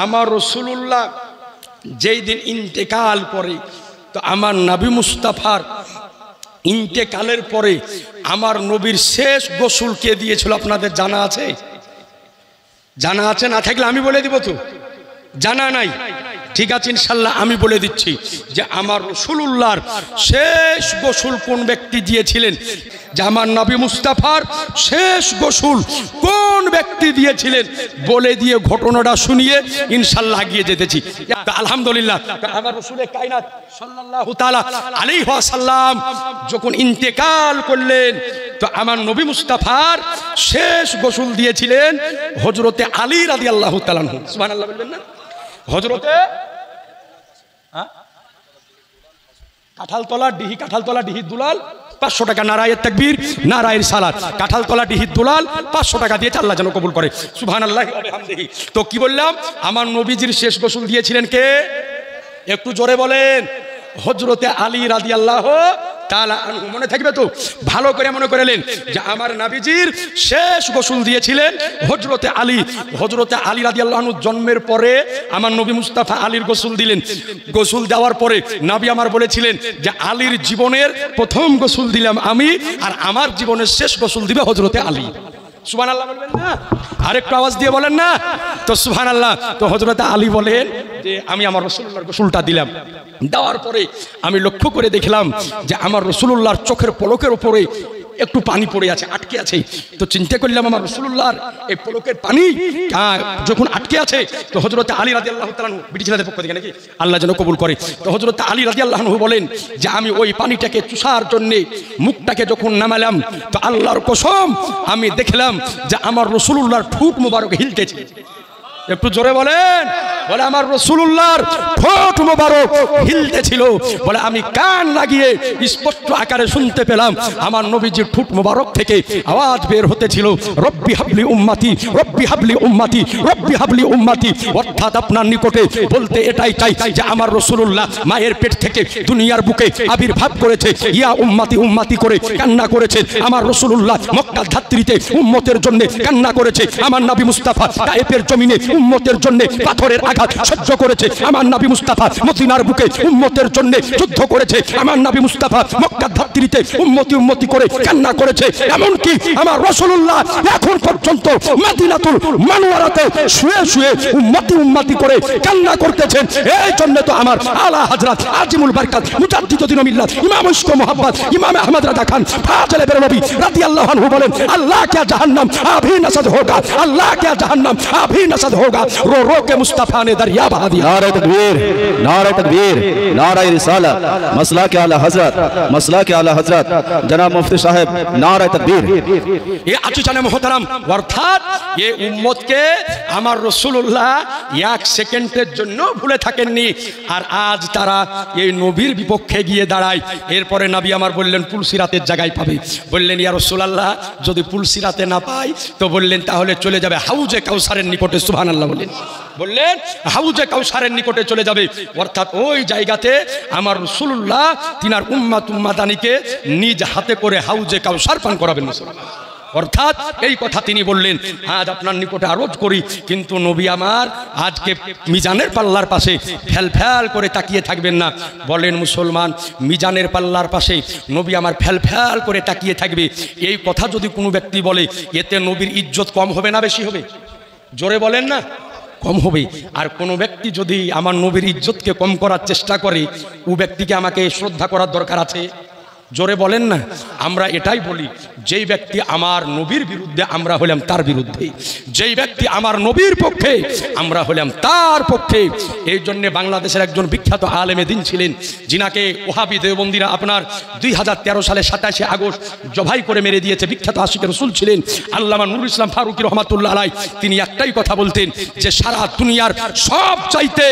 আমার রাসূলুল্লাহ যেই দিন ইন্তেকাল করে, তো আমার নবী মুস্তাফার ইন্তেকালের পরে আমার নবীর শেষ গোসল কে দিয়েছিল আপনাদের জানা আছে? জানা আছে? না থাকলে আমি বলে দিব। তো জানা নাই? ঠিক আছে, ইনশাল্লাহ আমি বলে দিচ্ছি যে আমার রাসূলুল্লাহর শেষ গোসল কোন ব্যক্তি দিয়েছিলেন, যে আমার নবী মুস্তাফার শেষ গোসল কোন ব্যক্তি দিয়েছিলেন বলে দিয়ে ঘটনাটা শুনিয়ে ইনশাল্লাহ এগিয়ে যেতেছি। আলহামদুলিল্লাহ, আমার রাসূলে কায়নাত সাল্লাল্লাহু তাআলা আলাইহি ওয়াসাল্লাম যখন ইন্তেকাল করলেন, তো আমার নবী মুস্তাফার শেষ গোসল দিয়েছিলেন হযরতে আলী রাদিয়াল্লাহু তাআলা আনহু। সুবহানাল্লাহ বলবেন না? হযরতে কাঁঠালতলা ডিহি দুলাল 500 টাকা। নারায়ে তাকবীর, নারায়ে সালাত। কাঁঠালতলা ডিহি দুলাল 500 টাকা দিয়েছে, আল্লাহ যেন কবুল করে। সুবহানাল্লাহি ওয়া বিহামদিহি। তো কি বললাম, আমার নবীজির শেষ গোসল দিয়েছিলেন কে? একটু জোরে বলেন। হযরতে আলী রাদিয়াল্লাহু তাআলা আনহু। মনে থাকবে তো? ভালো করে মনে করেলেন যে আমার নবীজির শেষ গোসল দিয়েছিলেন হযরতে আলী। হযরতে আলী রাদিয়াল্লাহু আনহু জন্মের পরে আমার নবী মুস্তাফা আলীর গোসল দিলেন। গোসল দেওয়ার পরে নবী আমার বলেছিলেন যে আলীর জীবনের প্রথম গোসল দিলাম আমি, আর আমার জীবনের শেষ গোসল দিবে হযরতে আলী। সুবহানাল্লাহ বলবেন না? আরেকটু আওয়াজ দিয়ে বলেন না তো সুবহানাল্লাহ। তো হযরতে আলী বলেন যে আমি আমার রাসূলুল্লাহর গোসলটা দিলাম। দেওয়ার পরে আমি লক্ষ্য করে দেখলাম যে আমার রাসূলুল্লাহর চোখের পলকের উপরে একটু পানি পড়ে আছে, আটকে আছে। তো চিন্তা করলাম আমার রাসূলুল্লাহর এই পলকের পানি যখন আটকে আছে, তো হযরতে আলী রাদিয়াল্লাহু তাআলা আনহু, বিটি ছেলেদের পক্ষ থেকে নাকি, আল্লাহ যেন কবুল করে। তো হযরতে আলী রাদিয়াল্লাহু আনহু বলেন যে আমি ওই পানিটাকে চুষার জন্য মুখটাকে যখন নামালাম, তো আল্লাহর কসম আমি দেখলাম যে আমার রাসূলুল্লাহর ঠোঁট মোবারক হিলতেছে। একটু জোরে বলেন। বলে আমার রাসূলুল্লাহর ঠোঁট মোবারক হিলতেছিল। বলে আমি কান লাগিয়ে স্পষ্ট আকারে শুনতে পেলাম আমার নবীজির ঠোঁট মোবারক থেকে আওয়াজ বের হতেছিল, রব্বি হাবলি উম্মতি, রব্বি হাবলি উম্মতি, রব্বি হাবলি উম্মতি। অর্থাৎ আপনার নিকটে বলতে এটাই চাই যে আমার রাসূলুল্লাহ মায়ের পেট থেকে দুনিয়ার বুকে আবির্ভাব করেছে, ইয়া উম্মতি উম্মতি করে কান্না করেছে। আমার রাসূলুল্লাহ মক্কার ধাত্রীতে উম্মতের জন্য কান্না করেছে। আমার নবী মুস্তাফা তায়েফের জমিনে উম্মতের জন্য পাথরের আঘাত সহ্য করেছে। আমার নবী মুস্তাফা মদিনার বুকে উম্মতের জন্য যুদ্ধ করেছে। আমার নবী মুস্তাফা মক্কার ধাত্রীতে উম্মতি করে কান্না করেছে। এমন কি আমার রাসূলুল্লাহ এখন পর্যন্ত মদিনাতুল মুনাওয়ারাতে শুয়ে শুয়ে উম্মতি করে কান্না করতেছেন। এই জন্য তো আমার আলা হযরত আজিমুল বরকত মুজাদ্দিদ দ্বীন মিল্লাত ইমাম ইশক মুহাব্বত ইমাম আহমদ রাজা খান ফাজলে বেরলভী রাদিয়াল্লাহু আনহু বলেন, আল্লাহ क्या जहन्नम अभी नसद होगा, अल्लाह क्या जहन्नम अभी नसद होगा, रो रो के मुस्तफा ने दरिया बहा दिया। नारे तकबीर, नारे तकबीर, नारे रिसालत, मसला के आला हजरत, मसला के आला हजरत जनाब मुफ्ती साहब, नारे तकबीर। ये आचुचाने मोहतरम, अर्थात ये उम्मत के আমার রাসূলুল্লাহ এক সেকেন্ডের জন্য ভুলে থাকেননি। আর আজ তারা এই নবীর বিপক্ষে গিয়ে দাঁড়ায়। এরপরে নবী আমার বললেন পুলসিরাতের জায়গায় পাবে। বললেন ইয়া রাসূলুল্লাহ যদি পুলসিরাতে না পাই, তো বললেন তাহলে চলে যাবে হাউজে কাউসারের নিকটে। সুবহানাল্লাহ বললেন হাউজে কাউসারের নিকটে চলে যাবে। অর্থাৎ ওই জায়গাতে আমার রাসূলুল্লাহ তিনার উম্মাদানিকে নিজ হাতে করে হাউজে কাউসার পান করাবেন। অর্থাৎ এই কথা তিনি বললেন। আজ আপনার নিকটে আরজ করি, কিন্তু নবী আমার আজকে মিজানের পাল্লার পাশে ফ্যাল ফ্যাল করে তাকিয়ে থাকবেন না। বলেন মুসলমান, মিজানের পাল্লার পাশে নবী আমার ফ্যাল ফ্যাল করে তাকিয়ে থাকবে, এই কথা যদি কোনো ব্যক্তি বলে, এতে নবীর ইজ্জত কম হবে না বেশি হবে? জোরে বলেন না, কম হবে। আর কোনো ব্যক্তি যদি আমার নবীর ইজ্জতকে কম করার চেষ্টা করে, ও ব্যক্তিকে আমাকে শ্রদ্ধা করার দরকার আছে? জোরে বলেন না। আমরা এটাই বলি, যেই ব্যক্তি আমার নবীর বিরুদ্ধে আমরা হলাম তার বিরুদ্ধে, যেই ব্যক্তি আমার নবীর পক্ষে আমরা হলাম তার পক্ষে। এই জন্যে বাংলাদেশের একজন বিখ্যাত আলেমে দিন ছিলেন, যিনাকে ওহাবি দেওবন্দিরা আপনার 2013 সালে 27 আগস্ট জবাই করে মেরে দিয়েছে। বিখ্যাত আশিকে রসুল ছিলেন আল্লামা নুরুল ইসলাম ফারুকী রহমাতুল্লাহ আলাইহি। তিনি একটাই কথা বলতেন যে সারা দুনিয়ার সব চাইতে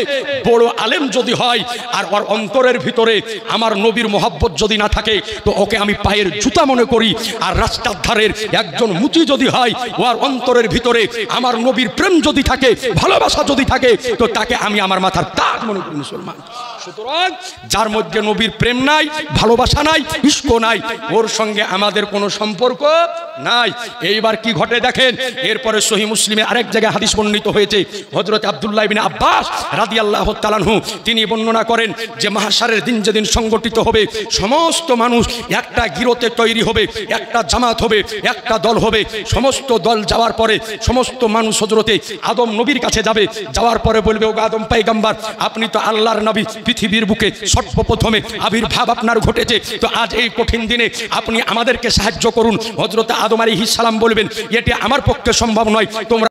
বড় আলেম যদি হয় আর ওর অন্তরের ভিতরে আমার নবীর মহব্বত যদি না থাকে, তো ওকে আমি পায়ের জুতা মনে করি। আর রাস্তার ধারের একজন মুচি যদি হয়, ওর অন্তরের ভিতরে আমার নবীর প্রেম যদি থাকে, ভালোবাসা যদি থাকে, তো তাকে আমি আমার মাথার তাজ মনে করি। মুসলমান সুতরাং যার মধ্যে নবীর প্রেম নাই, ভালোবাসা নাই, ইশক নাই, ওর সঙ্গে আমাদের কোনো সম্পর্ক নাই। এইবার কি ঘটে দেখেন, এরপরে সহিহ মুসলিমে আরেক জায়গায় হাদিস বর্ণিত হয়েছে। হযরত আব্দুল্লাহ ইবনে আব্বাস রাদিয়াল্লাহু তাআলা আনহু তিনি বর্ণনা করেন যে মাহশারের দিন যেদিন সংগঠিত হবে, সমস্ত মানুষ একটা গিরোতে তৈরি হবে, একটা জামাত হবে, একটা দল হবে। সমস্ত দল যাওয়ার পরে সমস্ত মানুষ হযরতে আদম নবীর কাছে যাবে। যাওয়ার পরে বলবে, ও আদম পয়গম্বর, আপনি তো আল্লাহর নবী, পৃথিবীর বুকে সর্বপ্রথমে আবির্ভাব আপনার ঘটেছে, তো আজ এই কঠিন দিনে আপনি আমাদেরকে সাহায্য করুন। হযরত আদম আলাইহিস সালাম বলবেন, এটি আমার পক্ষে সম্ভব নয়, তোমরা